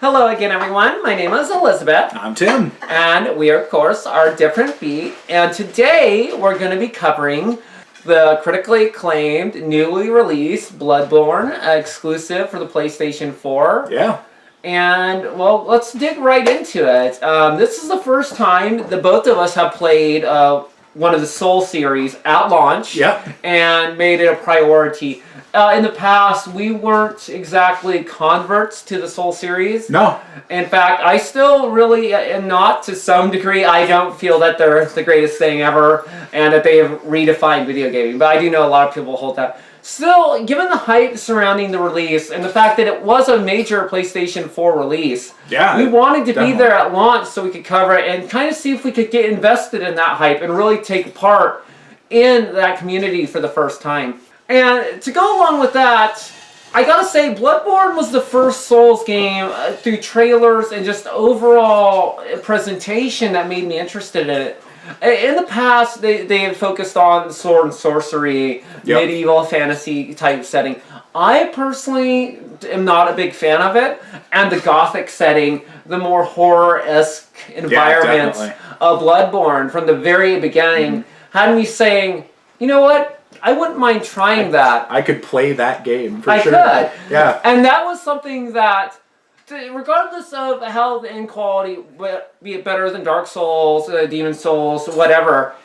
Hello again, everyone. My name is Elizabeth. I'm Tim. And we, of course, are Different Beat. And today we're going to be covering the critically acclaimed, newly released Bloodborne, exclusive for the PlayStation 4. Yeah. And, well, let's dig right into it. This is the first time that both of us have played one of the Soul series at launch. Yep. And made it a priority. In the past, we weren't exactly converts to the Soul series. No. In fact, I still really am not, to some degree. I don't feel that they're the greatest thing ever and that they have redefined video gaming. But I do know a lot of people hold that. Still, given the hype surrounding the release and the fact that it was a major PlayStation 4 release, we wanted to be there at launch so we could cover it and kind of see if we could get invested in that hype and really take part in that community for the first time. And to go along with that, I gotta say, Bloodborne was the first Souls game through trailers and just overall presentation that made me interested in it. In the past, they had focused on sword and sorcery, medieval fantasy type setting. I personally am not a big fan of it, and the gothic setting, the more horror-esque environment of Bloodborne from the very beginning had me saying, you know what? I wouldn't mind trying that. I could play that game for sure. I could. Yeah. And that was something that, regardless of how the end quality, be it better than Dark Souls, Demon Souls, whatever,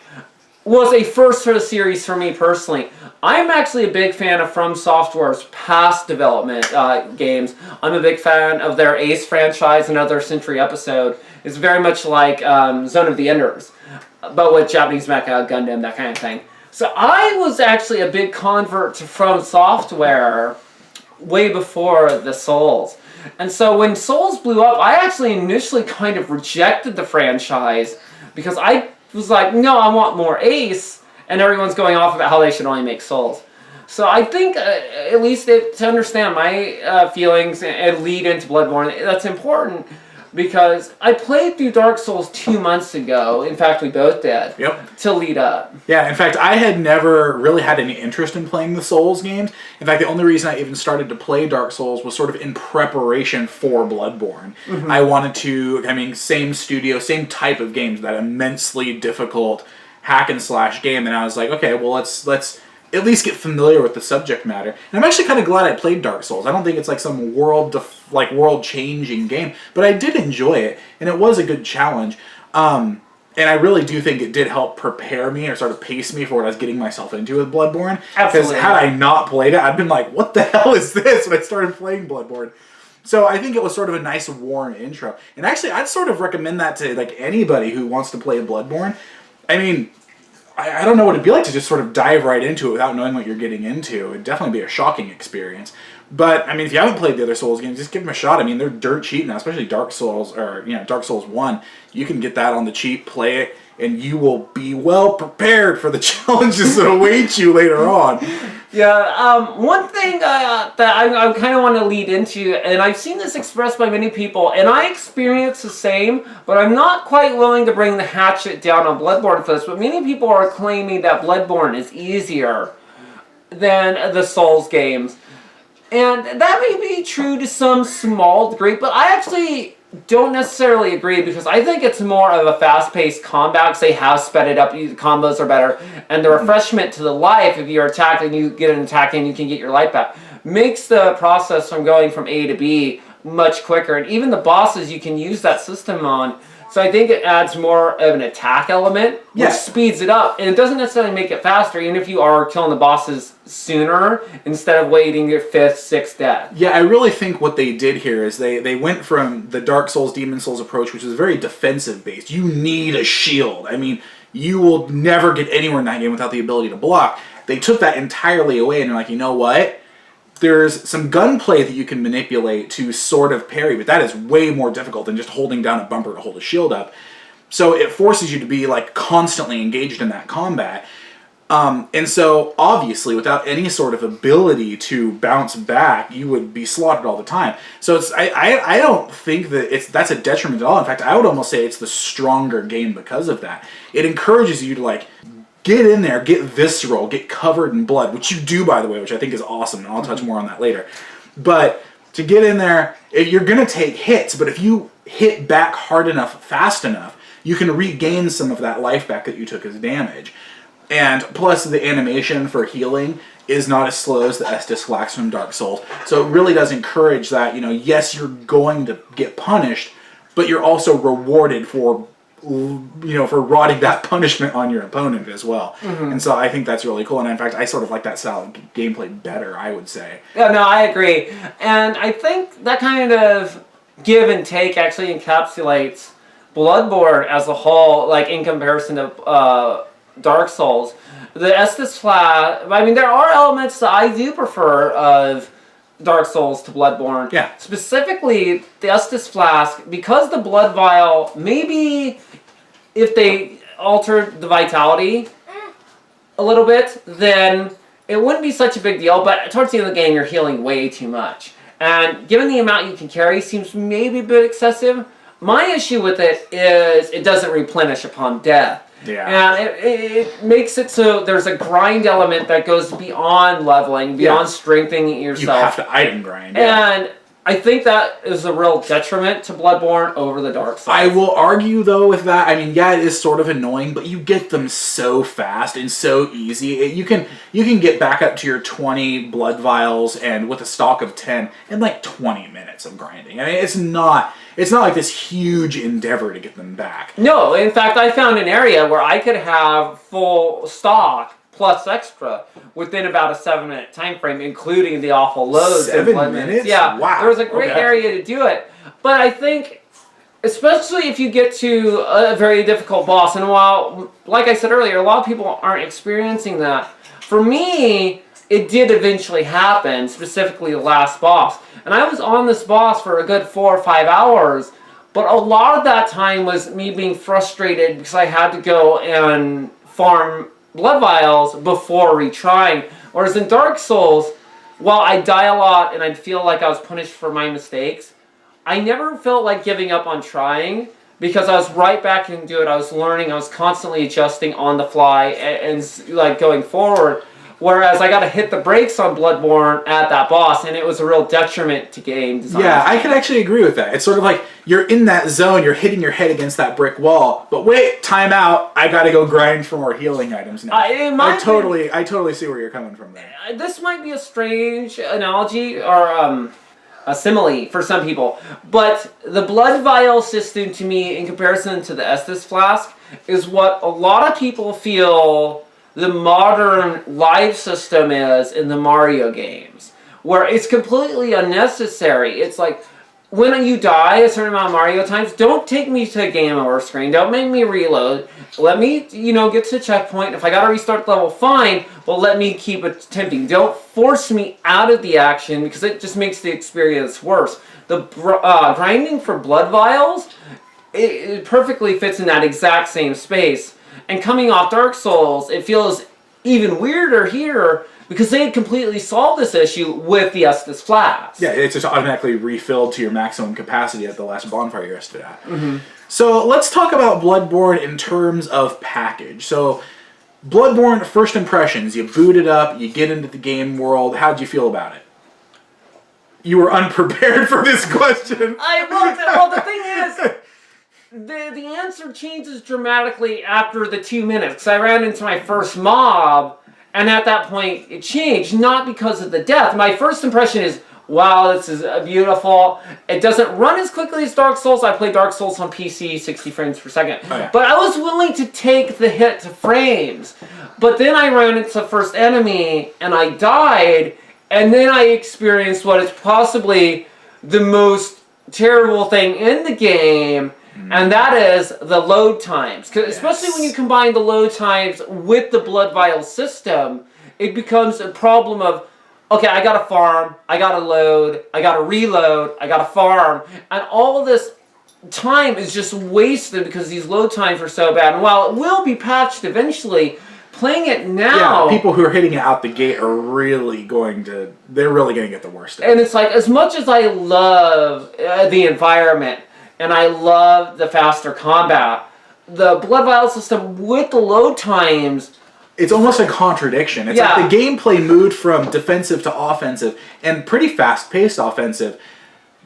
was a first for the series for me personally. I'm actually a big fan of From Software's past development games. I'm a big fan of their Ace franchise. Another Century episode is very much like Zone of the Enders, but with Japanese mecha, Gundam, that kind of thing. So I was actually a big convert to From Software way before the Souls. And so when Souls blew up, I actually initially kind of rejected the franchise because I was like, no, I want more Ace, and everyone's going off about how they should only make Souls. So I think, at least to understand my feelings and lead into Bloodborne, that's important. Because I played through Dark Souls 2 months ago. In fact, we both did. Yep. To lead up. Yeah, in fact, I had never really had any interest in playing the Souls games. In fact, the only reason I even started to play Dark Souls was sort of in preparation for Bloodborne. Mm-hmm. I wanted to, same studio, same type of games, that immensely difficult hack and slash game. And I was like, okay, well, let's at least get familiar with the subject matter. And I'm actually kind of glad I played Dark Souls. I don't think it's like some world-changing game, but I did enjoy it, and it was a good challenge. And I really do think it did help prepare me or sort of pace me for what I was getting myself into with Bloodborne. Absolutely. Because had I not played it, I'd been like, what the hell is this when I started playing Bloodborne? So I think it was sort of a nice, warm intro. And actually, I'd sort of recommend that to like anybody who wants to play Bloodborne. I mean, I don't know what it'd be like to just sort of dive right into it without knowing what you're getting into. It'd definitely be a shocking experience. But, I mean, if you haven't played the other Souls games, just give them a shot. I mean, they're dirt cheap now, especially Dark Souls, or, Dark Souls 1. You can get that on the cheap, play it, and you will be well prepared for the challenges that await you later on. Yeah, one thing that I kind of want to lead into, and I've seen this expressed by many people, and I experience the same, but I'm not quite willing to bring the hatchet down on Bloodborne for this, but many people are claiming that Bloodborne is easier than the Souls games. And that may be true to some small degree, but I actually don't necessarily agree, because I think it's more of a fast-paced combat, because they have sped it up, the combos are better, and the refreshment to the life, if you're attacked and you get an attack and you can get your life back, makes the process from going from A to B much quicker. And even the bosses you can use that system on. So I think it adds more of an attack element, which speeds it up. And it doesn't necessarily make it faster, even if you are killing the bosses sooner, instead of waiting your 5th, 6th death. Yeah, I really think what they did here is they went from the Dark Souls, Demon Souls approach, which was very defensive-based. You need a shield. I mean, you will never get anywhere in that game without the ability to block. They took that entirely away, and they're like, you know what? There's some gunplay that you can manipulate to sort of parry, but that is way more difficult than just holding down a bumper to hold a shield up. So it forces you to be like constantly engaged in that combat. And so obviously without any sort of ability to bounce back, you would be slaughtered all the time. So it's I don't think that that's a detriment at all. In fact, I would almost say it's the stronger game because of that. It encourages you to like get in there, get visceral, get covered in blood, which you do, by the way, which I think is awesome, and I'll touch more on that later. But to get in there You're going to take hits, but if you hit back hard enough, fast enough, you can regain some of that life back that you took as damage. And plus, the animation for healing is not as slow as the Estus Flax from Dark Souls. So it really does encourage that, yes, you're going to get punished, but you're also rewarded for for rotting that punishment on your opponent as well. And so I think that's really cool. And in fact, I sort of like that style of gameplay better, I would say. Yeah, no, I agree. And I think that kind of give and take actually encapsulates Bloodborne as a whole, like in comparison to Dark Souls. The Estus Flask, I mean, there are elements that I do prefer of Dark Souls to Bloodborne. Yeah. Specifically, the Estus Flask, because the Blood Vial, maybe if they altered the vitality a little bit, then it wouldn't be such a big deal, but towards the end of the game, you're healing way too much. And given the amount you can carry, seems maybe a bit excessive. My issue with it is it doesn't replenish upon death. Yeah. And it makes it so there's a grind element that goes beyond leveling, beyond strengthening yourself. You have to item grind. And I think that is a real detriment to Bloodborne over the Dark Souls. I will argue, though, with that. I mean, yeah, it is sort of annoying, but you get them so fast and so easy. You can get back up to your 20 blood vials and with a stock of 10 in like 20 minutes of grinding. I mean, it's not like this huge endeavor to get them back. No, in fact, I found an area where I could have full stock plus extra within about a 7-minute time frame, including the awful loads. 7 minutes? Yeah, wow. There was a great area to do it. But I think, especially if you get to a very difficult boss, and while, like I said earlier, a lot of people aren't experiencing that. For me, it did eventually happen, specifically the last boss. And I was on this boss for a good 4 or 5 hours, but a lot of that time was me being frustrated because I had to go and farm blood vials before retrying. Whereas in Dark Souls, while I die a lot and I'd feel like I was punished for my mistakes, I never felt like giving up on trying because I was right back into it. I was learning, I was constantly adjusting on the fly and like going forward. Whereas I got to hit the brakes on Bloodborne at that boss, and it was a real detriment to game design. Yeah, I can actually agree with that. It's sort of like you're in that zone, you're hitting your head against that brick wall, but wait, time out, I got to go grind for more healing items now. I totally see where you're coming from there. This might be a strange analogy or a simile for some people, but the blood vial system to me, in comparison to the Estus Flask, is what a lot of people feel the modern life system is in the Mario games, where it's completely unnecessary. It's like, when you die a certain amount of Mario times, don't take me to a game over screen, don't make me reload, let me, get to the checkpoint. If I gotta restart level, fine, but let me keep attempting. Don't force me out of the action, because it just makes the experience worse. The grinding for blood vials, it perfectly fits in that exact same space. And coming off Dark Souls, it feels even weirder here because they had completely solved this issue with the Estus Flask. Yeah, it's just automatically refilled to your maximum capacity at the last bonfire you rested at. So let's talk about Bloodborne in terms of package. So Bloodborne, first impressions, you boot it up, you get into the game world. How'd you feel about it? You were unprepared for this question. I loved it. Well, the thing is, the answer changes dramatically after the 2 minutes. Because I ran into my first mob, and at that point it changed. Not because of the death. My first impression is, wow, this is beautiful. It doesn't run as quickly as Dark Souls. I play Dark Souls on PC, 60 frames per second. Oh, yeah. But I was willing to take the hit to frames. But then I ran into the first enemy, and I died, and then I experienced what is possibly the most terrible thing in the game, and that is the load times. Yes. Especially when you combine the load times with the blood vial system, it becomes a problem of, okay, I gotta farm, I gotta load, I gotta reload, I gotta farm, and all this time is just wasted because these load times are so bad. And while it will be patched eventually, playing it now... Yeah, people who are hitting it out the gate are really going to get the worst of it. And it's like, as much as I love the environment, and I love the faster combat, the blood vial system with the load times... It's almost a contradiction. It's like the gameplay moved from defensive to offensive, and pretty fast-paced offensive,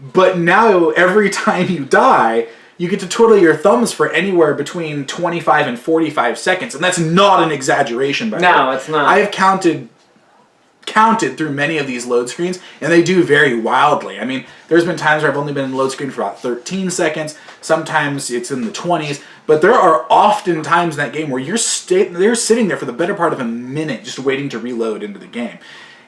But now every time you die, you get to twiddle your thumbs for anywhere between 25 and 45 seconds. And that's not an exaggeration, by the way. No, it's not. I have counted through many of these load screens, and they do vary wildly. I mean, there's been times where I've only been in load screen for about 13 seconds. Sometimes it's in the 20s. But there are often times in that game where you're sitting there for the better part of a minute just waiting to reload into the game.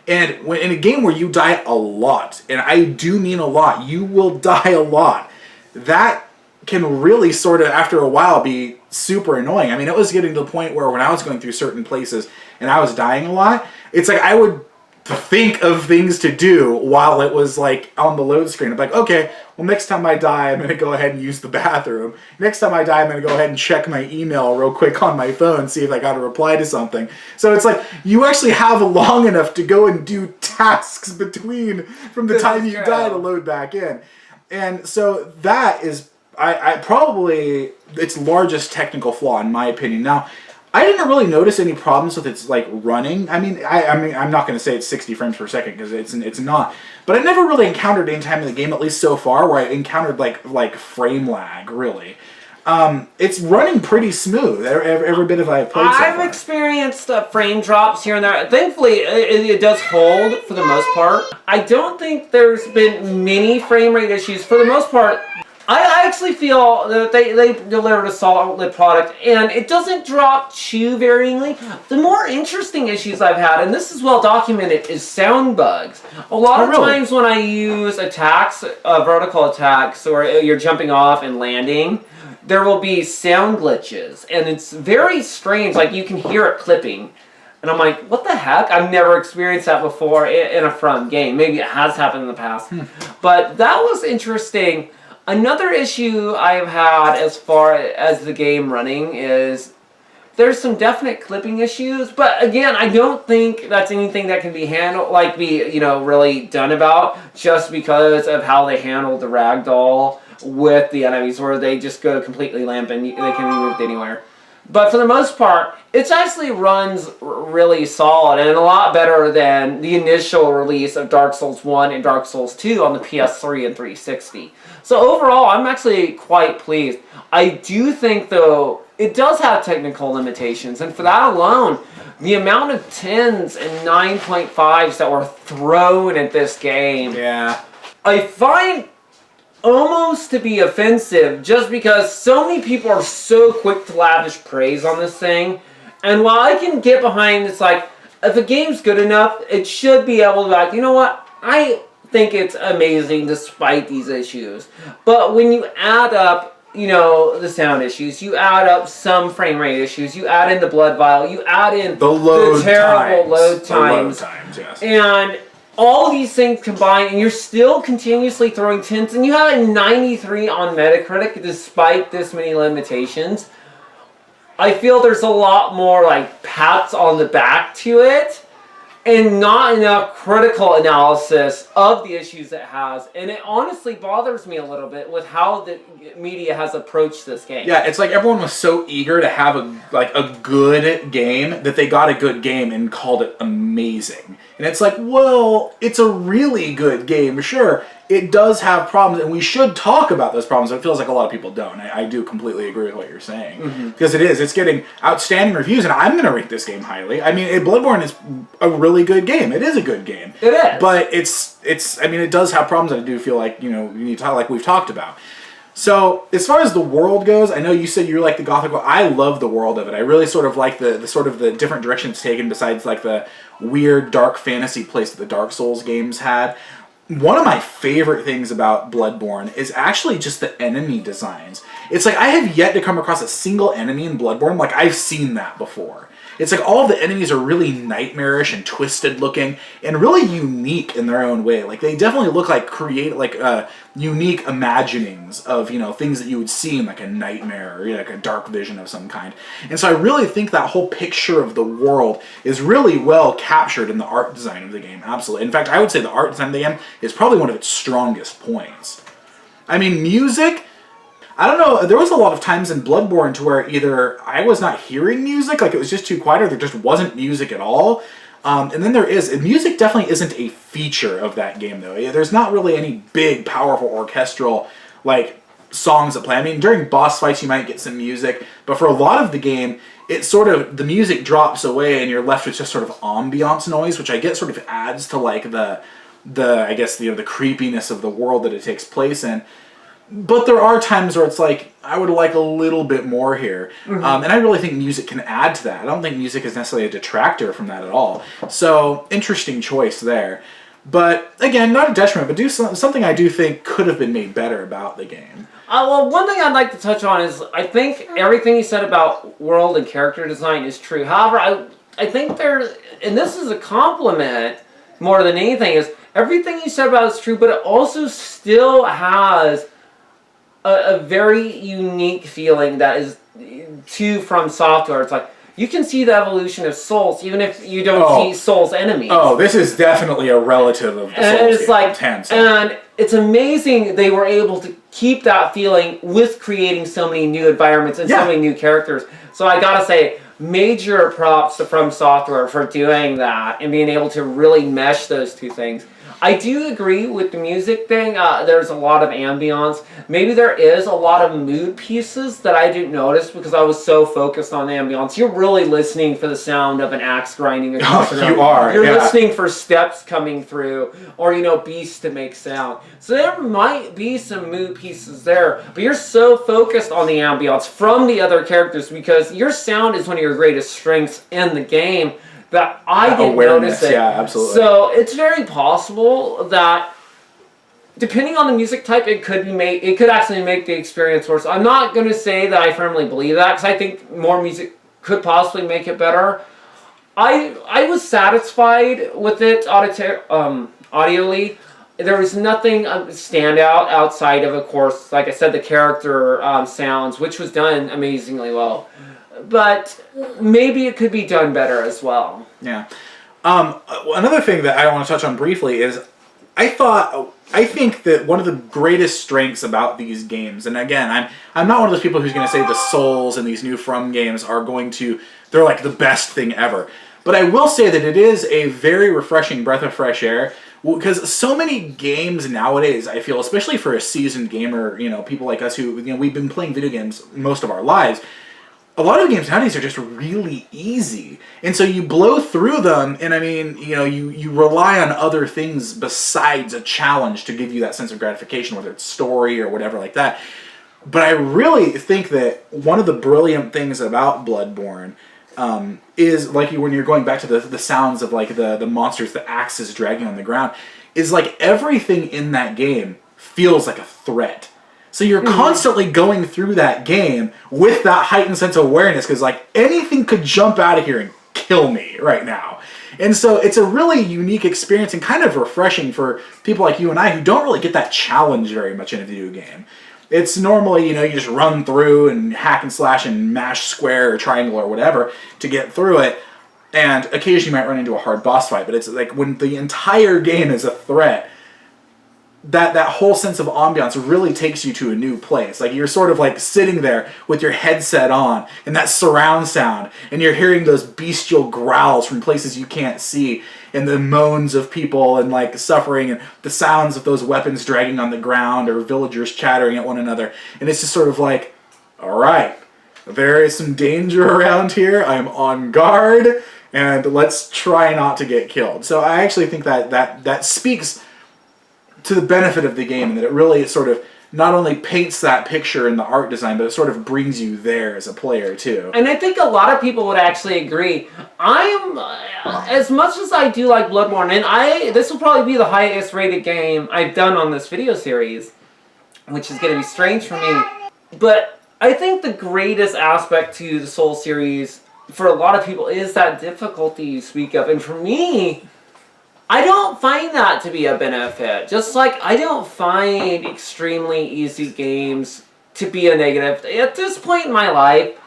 And in a game where you die a lot, and I do mean a lot, you will die a lot, that can really sort of, after a while, be super annoying. I mean, it was getting to the point where when I was going through certain places and I was dying a lot, it's like I would think of things to do while it was like on the load screen. I'm like, okay, well, next time I die, I'm going to go ahead and use the bathroom. Next time I die, I'm going to go ahead and check my email real quick on my phone, see if I got a reply to something. So it's like you actually have long enough to go and do tasks between from the time you die to load back in. And so that is I probably its largest technical flaw in my opinion. Now, I didn't really notice any problems with its like running. I mean, I'm not going to say it's 60 frames per second because it's not. But I never really encountered any time in the game, at least so far, where I encountered like frame lag. Really, it's running pretty smooth. Every bit of I played. I've experienced frame drops here and there. Thankfully, it does hold for the most part. I don't think there's been many frame rate issues for the most part. I actually feel that they delivered a solid product, and it doesn't drop too varyingly. The more interesting issues I've had, and this is well documented, is sound bugs. A lot of times when I use attacks, vertical attacks, or you're jumping off and landing, there will be sound glitches, and it's very strange. Like, you can hear it clipping. And I'm like, what the heck? I've never experienced that before in a front game. Maybe it has happened in the past. But that was interesting. Another issue I've had as far as the game running is there's some definite clipping issues, but again, I don't think that's anything that can be handled, really done about, just because of how they handled the ragdoll with the enemies, where they just go completely limp and they can be moved anywhere. But for the most part, it actually runs really solid and a lot better than the initial release of Dark Souls 1 and Dark Souls 2 on the PS3 and 360. So overall, I'm actually quite pleased. I do think, though, it does have technical limitations, and for that alone, the amount of 10s and 9.5s that were thrown at this game, I find almost to be offensive, just because so many people are so quick to lavish praise on this thing. And while I can get behind, it's like, if a game's good enough, it should be able to be like, you know what, I think it's amazing despite these issues. But when you add up, the sound issues, you add up some frame rate issues, you add in the blood vial, you add in the terrible load times, yes. And all these things combined, and you're still continuously throwing 10s, and you have a 93 on Metacritic despite this many limitations. I feel there's a lot more like pats on the back to it, and not enough critical analysis of the issues it has. And it honestly bothers me a little bit with how the media has approached this game. Yeah, it's like everyone was so eager to have a good game that they got a good game and called it amazing. And it's like, well, it's a really good game, sure. It does have problems, and we should talk about those problems, but it feels like a lot of people don't. I do completely agree with what you're saying. Because it's getting outstanding reviews, and I'm going to rate this game highly. I mean, Bloodborne is a really good game. It is a good game. It is. But it does have problems that I do feel like, you need to talk, like we've talked about. So, as far as the world goes, I know you said you like the Gothic world. I love the world of it. I really sort of like the sort of the different direction it's taken besides like the weird dark fantasy place that the Dark Souls games had. One of my favorite things about Bloodborne is actually just the enemy designs. It's like I have yet to come across a single enemy in Bloodborne like I've seen that before. It's like all of the enemies are really nightmarish and twisted looking and really unique in their own way. Like they definitely look like unique imaginings of, things that you would see in like a nightmare or like a dark vision of some kind. And so I really think that whole picture of the world is really well captured in the art design of the game. Absolutely. In fact, I would say the art design of the game is probably one of its strongest points. I mean, music, I don't know, there was a lot of times in Bloodborne to where either I was not hearing music, like it was just too quiet, or there just wasn't music at all. And then music definitely isn't a feature of that game, though. There's not really any big, powerful orchestral, like, songs that play. I mean, during boss fights you might get some music, but for a lot of the game, it's sort of, the music drops away and you're left with just sort of ambiance noise, which I get sort of adds to, like, the I guess, the creepiness of the world that it takes place in. But there are times where it's like, I would like a little bit more here. And I really think music can add to that. I don't think music is necessarily a detractor from that at all. So, interesting choice there. But, again, not a detriment, but something I do think could have been made better about the game. Well, one thing I'd like to touch on is, I think everything you said about world and character design is true. However, I think and this is a compliment more than anything, is everything you said about it is true, but it also still has a very unique feeling that is From Software. It's like, you can see the evolution of Souls, even if you don't see Souls enemies. Oh, this is definitely a relative of the Souls. And it's like, and it's amazing they were able to keep that feeling with creating so many new environments and so many new characters. So I gotta say, major props to From Software for doing that and being able to really mesh those two things. I do agree with the music thing. There's a lot of ambience. Maybe there is a lot of mood pieces that I didn't notice because I was so focused on the ambience. You're really listening for the sound of an axe grinding across the ground. You are. You're listening for steps coming through, or beasts to make sound. So there might be some mood pieces there, but you're so focused on the ambience from the other characters because your sound is one of your greatest strengths in the game. That I didn't notice it. Yeah, absolutely. So it's very possible that, depending on the music type, it could actually make the experience worse. I'm not going to say that I firmly believe that because I think more music could possibly make it better. I was satisfied with it audioly. There was nothing standout outside of course, like I said, the character sounds, which was done amazingly well. But maybe it could be done better as well. Yeah. Another thing that I want to touch on briefly is I think that one of the greatest strengths about these games, and again, I'm not one of those people who's going to say the Souls and these new From games they're like the best thing ever. But I will say that it is a very refreshing breath of fresh air because so many games nowadays, I feel, especially for a seasoned gamer, people like us who, we've been playing video games most of our lives, a lot of the games nowadays are just really easy. And so you blow through them, and I mean, you rely on other things besides a challenge to give you that sense of gratification, whether it's story or whatever like that. But I really think that one of the brilliant things about Bloodborne is, like, when you're going back to the sounds of, like, the monsters, the axes dragging on the ground, is like everything in that game feels like a threat. So you're constantly going through that game with that heightened sense of awareness because, like, anything could jump out of here and kill me right now. And so it's a really unique experience and kind of refreshing for people like you and I who don't really get that challenge very much in a video game. It's normally, you just run through and hack and slash and mash square or triangle or whatever to get through it. And occasionally you might run into a hard boss fight, but it's like when the entire game is a threat, that whole sense of ambiance really takes you to a new place. Like, you're sort of like sitting there with your headset on and that surround sound, and you're hearing those bestial growls from places you can't see, and the moans of people and, like, suffering, and the sounds of those weapons dragging on the ground or villagers chattering at one another. And it's just sort of like, all right, there is some danger around here. I'm on guard, and let's try not to get killed. So I actually think that speaks to the benefit of the game, and that it really sort of not only paints that picture in the art design, but it sort of brings you there as a player too. And I think a lot of people would actually agree. As much as I do like Bloodborne, and this will probably be the highest rated game I've done on this video series, which is going to be strange for me. But I think the greatest aspect to the Soul series for a lot of people is that difficulty you speak of, and for me, I don't find that to be a benefit. Just like I don't find extremely easy games to be a negative. At this point in my life,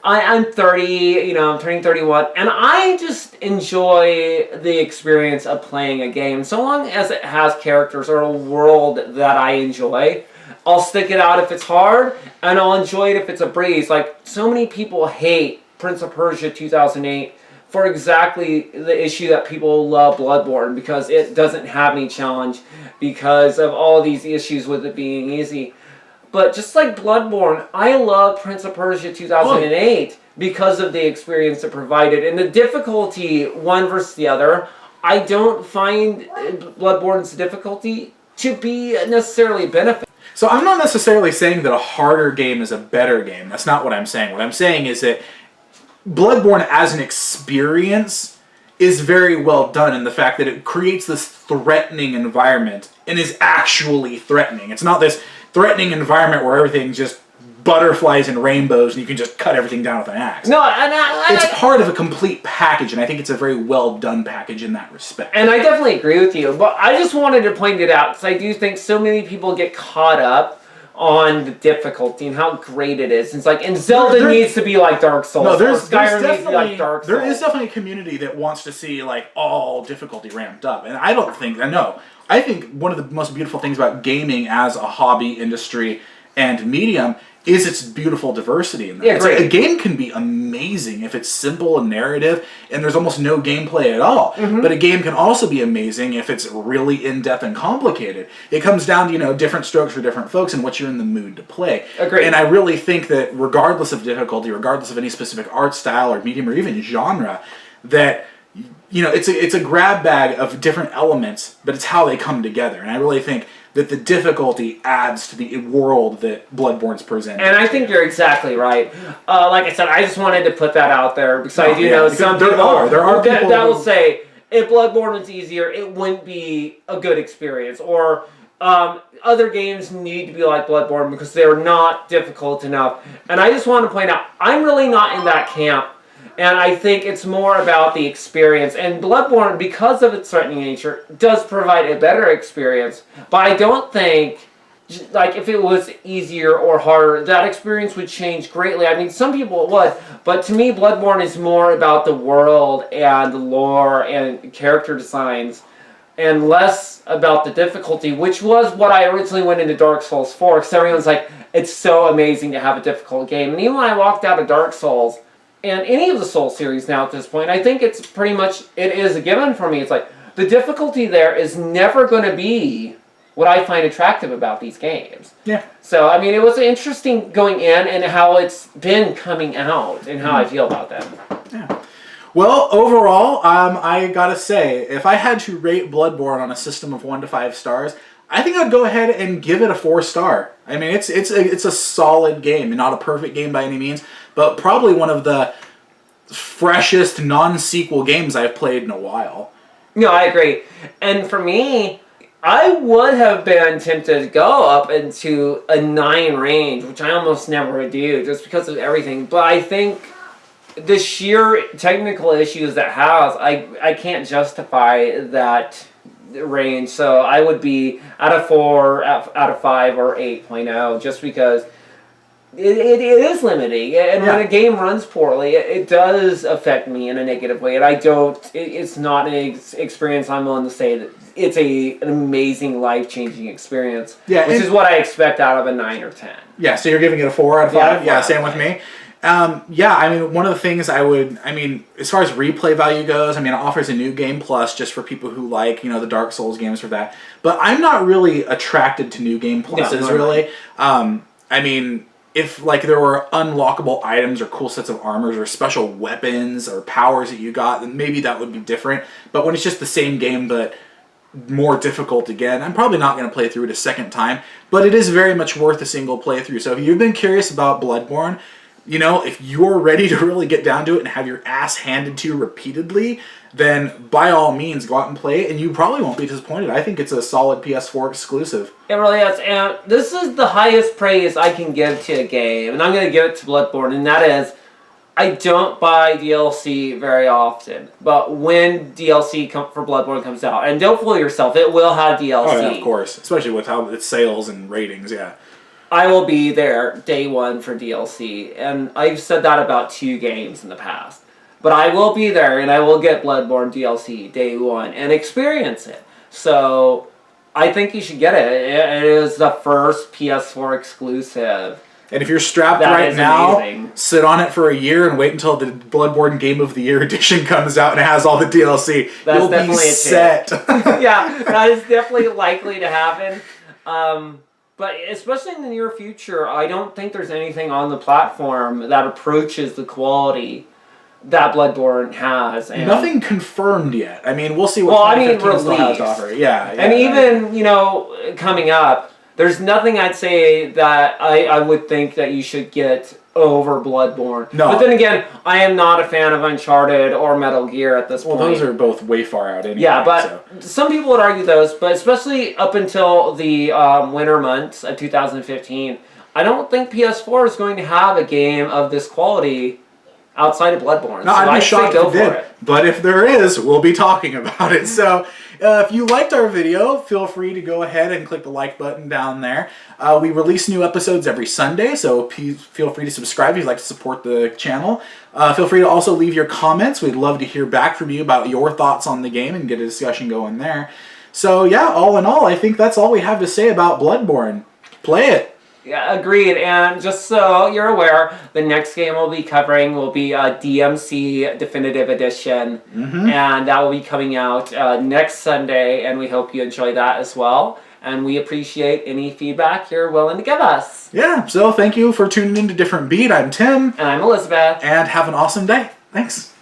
I'm 30, I'm turning 31, and I just enjoy the experience of playing a game. So long as it has characters or a world that I enjoy, I'll stick it out if it's hard, and I'll enjoy it if it's a breeze. Like, so many people hate Prince of Persia 2008 for exactly the issue that people love Bloodborne, because it doesn't have any challenge because of all these issues with it being easy. But just like Bloodborne, I love Prince of Persia 2008 because of the experience it provided. And the difficulty, one versus the other, I don't find Bloodborne's difficulty to be necessarily a benefit. So I'm not necessarily saying that a harder game is a better game. That's not what I'm saying. What I'm saying is that Bloodborne as an experience is very well done in the fact that it creates this threatening environment and is actually threatening. It's not this threatening environment where everything's just butterflies and rainbows and you can just cut everything down with an axe. No, it's part of a complete package, and I think it's a very well done package in that respect. And I definitely agree with you, but I just wanted to point it out because I do think so many people get caught up on the difficulty and how great it is. It's like, and Zelda needs to be like Dark Souls. No, Skyrim needs to be like Dark Souls. There is definitely a community that wants to see like all difficulty ramped up, and I think one of the most beautiful things about gaming as a hobby industry and medium is its beautiful diversity in that. Yeah, great. Like, a game can be amazing if it's simple and narrative and there's almost no gameplay at all. Mm-hmm. But a game can also be amazing if it's really in-depth and complicated. It comes down to, different strokes for different folks and what you're in the mood to play. Agreed. And I really think that regardless of difficulty, regardless of any specific art style or medium or even genre, that it's a grab bag of different elements, but it's how they come together. And I really think that the difficulty adds to the world that Bloodborne's presenting. And I think you're exactly right. Like I said, I just wanted to put that out there because I do know some people that will say if Bloodborne was easier, it wouldn't be a good experience. Or other games need to be like Bloodborne because they're not difficult enough. And I just want to point out, I'm really not in that camp. And I think it's more about the experience. And Bloodborne, because of its threatening nature, does provide a better experience. But I don't think, like, if it was easier or harder, that experience would change greatly. I mean, some people it would. But to me, Bloodborne is more about the world and the lore and character designs, and less about the difficulty, which was what I originally went into Dark Souls for. Because everyone's like, it's so amazing to have a difficult game. And even when I walked out of Dark Souls, and any of the Soul series now at this point, I think it's pretty much, it is a given for me. It's like, the difficulty there is never going to be what I find attractive about these games. Yeah. So, I mean, it was interesting going in and how it's been coming out and how I feel about them. Yeah. Well, overall, I gotta say, if I had to rate Bloodborne on a system of 1 to 5 stars, I think I'd go ahead and give it a 4-star. I mean, it's a solid game, and not a perfect game by any means, but probably one of the freshest non-sequel games I've played in a while. No, I agree. And for me, I would have been tempted to go up into a 9 range, which I almost never do, just because of everything. But I think the sheer technical issues that has, I can't justify that range. So I would be out of 4, out of 5, or 8.0, just because it is limiting. And when a game runs poorly, it does affect me in a negative way. And I don't, it's not an experience I'm willing to say that it's an amazing, life-changing experience. Yeah, which is what I expect out of a 9 or 10. Yeah, so you're giving it a 4 out of 5? Yeah, same with me. I mean, one of the things as far as replay value goes, I mean, it offers a new game plus just for people who like, the Dark Souls games for that. But I'm not really attracted to new game pluses, really. I mean, if, there were unlockable items or cool sets of armors or special weapons or powers that you got, then maybe that would be different. But when it's just the same game but more difficult again, I'm probably not going to play through it a second time. But it is very much worth a single playthrough. So if you've been curious about Bloodborne, if you're ready to really get down to it and have your ass handed to you repeatedly, then by all means go out and play it, and you probably won't be disappointed. I think it's a solid PS4 exclusive. It really is, and this is the highest praise I can give to a game, and I'm going to give it to Bloodborne, and that is, I don't buy DLC very often, but when DLC for Bloodborne comes out, and don't fool yourself, it will have DLC. Oh yeah, of course, especially with how its sales and ratings, yeah. I will be there day one for DLC, and I've said that about 2 games in the past. But I will be there, and I will get Bloodborne DLC day one and experience it. So I think you should get it. It is the first PS4 exclusive And if you're strapped That right is now, amazing. sit on it for a year and wait until the Bloodborne Game of the Year edition comes out and it has all the DLC. That's You'll be definitely a set. Yeah, that is definitely likely to happen. But especially in the near future, I don't think there's anything on the platform that approaches the quality that Bloodborne has. And Nothing confirmed yet. I mean, we'll see what Well, I mean, 2015 still has to release. offer. Yeah, And even, you know, coming up, there's nothing I'd say that I would think that you should get over Bloodborne. No. But then again, I am not a fan of Uncharted or Metal Gear at this point. Well, those are both way far out anyway. Yeah, but some people would argue those, but especially up until the winter months of 2015, I don't think PS4 is going to have a game of this quality outside of Bloodborne. No, so I'd be shocked if it did. it. But if there is, we'll be talking about it. So if you liked our video, feel free to go ahead and click the like button down there. We release new episodes every Sunday, so please feel free to subscribe if you'd like to support the channel. Feel free to also leave your comments. We'd love to hear back from you about your thoughts on the game and get a discussion going there. So yeah, all in all, I think that's all we have to say about Bloodborne. Play it. Yeah, agreed. And just so you're aware, the next game we'll be covering will be DMC Definitive Edition. And that will be coming out next Sunday, and we hope you enjoy that as well. And we appreciate any feedback you're willing to give us. Yeah, so thank you for tuning in to Different Beat. I'm Tim. And I'm Elizabeth. And have an awesome day. Thanks.